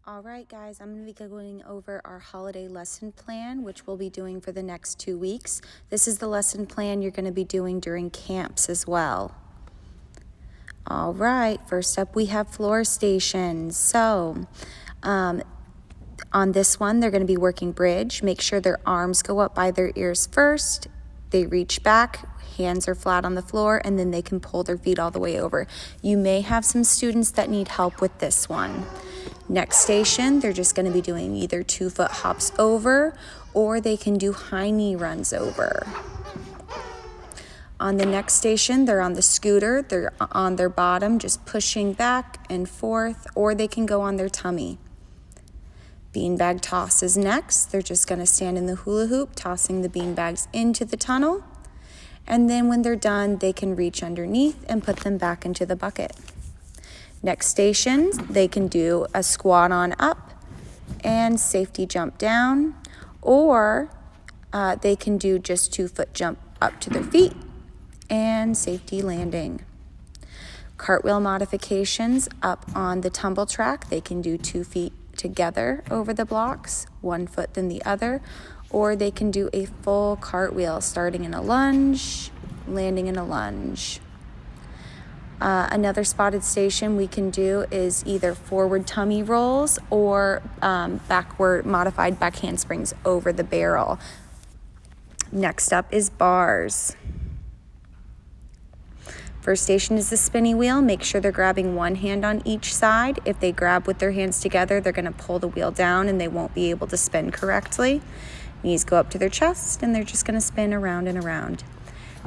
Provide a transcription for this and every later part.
All right, guys, I'm going to be going over our holiday lesson plan, which we'll be doing for the next 2 weeks. This is the lesson plan you're going to be doing during camps as well. All right, first up we have floor stations. So on this one, they're going to be working bridge. Make sure their arms go up by their ears first. They reach back, hands are flat on the floor, and then they can pull their feet all the way over. You may have some students that need help with this one. Next station, they're just going to be doing either 2-foot hops over, or they can do high knee runs over. On the next station, they're on the scooter. They're on their bottom, just pushing back and forth, or they can go on their tummy. Beanbag toss is next. They're just going to stand in the hula hoop, tossing the beanbags into the tunnel. And then when they're done, they can reach underneath and put them back into the bucket. Next station, they can do a squat on up and safety jump down, or they can do just 2-foot jump up to their feet and safety landing. Cartwheel modifications up on the tumble track. They can do 2 feet together over the blocks, 1 foot then the other, or they can do a full cartwheel starting in a lunge, landing in a lunge. Another spotted station we can do is either forward tummy rolls or backward modified back handsprings over the barrel. Next up is bars. First station is the spinny wheel. Make sure they're grabbing one hand on each side. If they grab with their hands together, they're going to pull the wheel down and they won't be able to spin correctly. Knees go up to their chest and they're just going to spin around and around.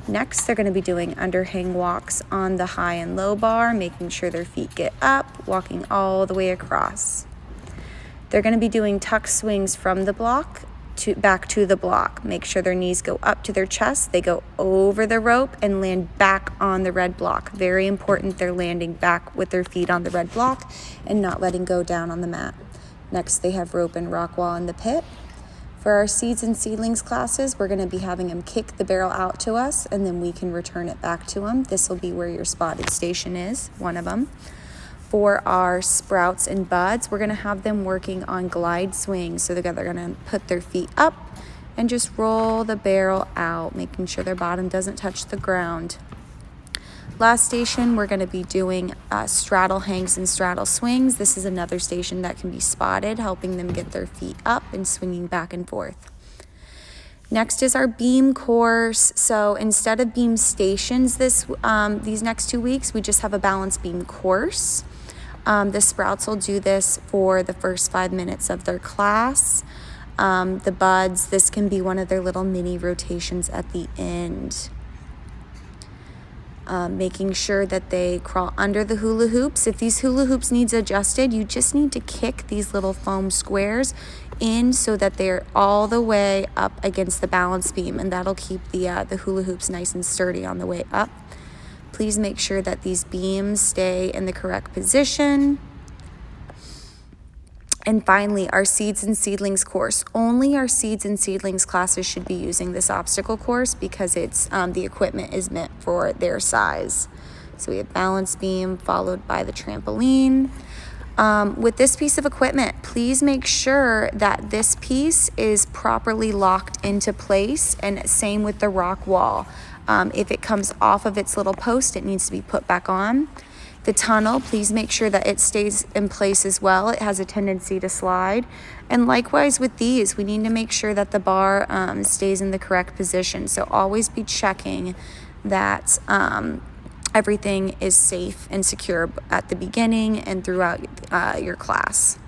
Next, they're going to be doing underhang walks on the high and low bar, making sure their feet get up, walking all the way across. They're going to be doing tuck swings from the block back to the block. Make sure their knees go up to their chest. They go over the rope and land back on the red block. Very important they're landing back with their feet on the red block and not letting go down on the mat. Next, they have rope and rock wall in the pit. For our seeds and seedlings classes, we're going to be having them kick the barrel out to us, and then we can return it back to them. This will be where your spotted station is, one of them. For our sprouts and buds, we're going to have them working on glide swings. So they're going to put their feet up and just roll the barrel out, making sure their bottom doesn't touch the ground. Last station, we're going to be doing straddle hangs and straddle swings. This is another station that can be spotted, helping them get their feet up and swinging back and forth. Next is our beam course. So instead of beam stations these next 2 weeks, we just have a balance beam course. The sprouts will do this for the first 5 minutes of their class. The buds, this can be one of their little mini rotations at the end. Making sure that they crawl under the hula hoops. If these hula hoops needs adjusted, you just need to kick these little foam squares in so that they're all the way up against the balance beam, and that'll keep the hula hoops nice and sturdy on the way up. Please make sure that these beams stay in the correct position. And finally, our seeds and seedlings course. Only our seeds and seedlings classes should be using this obstacle course because it's the equipment is meant for their size. So we have balance beam followed by the trampoline. With this piece of equipment, please make sure that this piece is properly locked into place, and same with the rock wall. If it comes off of its little post, it needs to be put back on. The tunnel, please make sure that it stays in place as well. It has a tendency to slide. And likewise with these, we need to make sure that the bar stays in the correct position. So always be checking that everything is safe and secure at the beginning and throughout your class.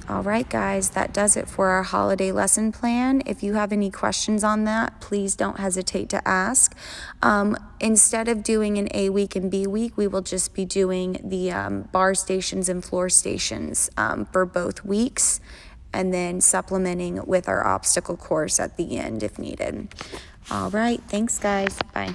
All right, guys, that does it for our holiday lesson plan. If you have any questions on that, please don't hesitate to ask. Instead of doing an A week and B week, we will just be doing the bar stations and floor stations for both weeks, and then supplementing with our obstacle course at the end if needed. All right, thanks, guys. Bye.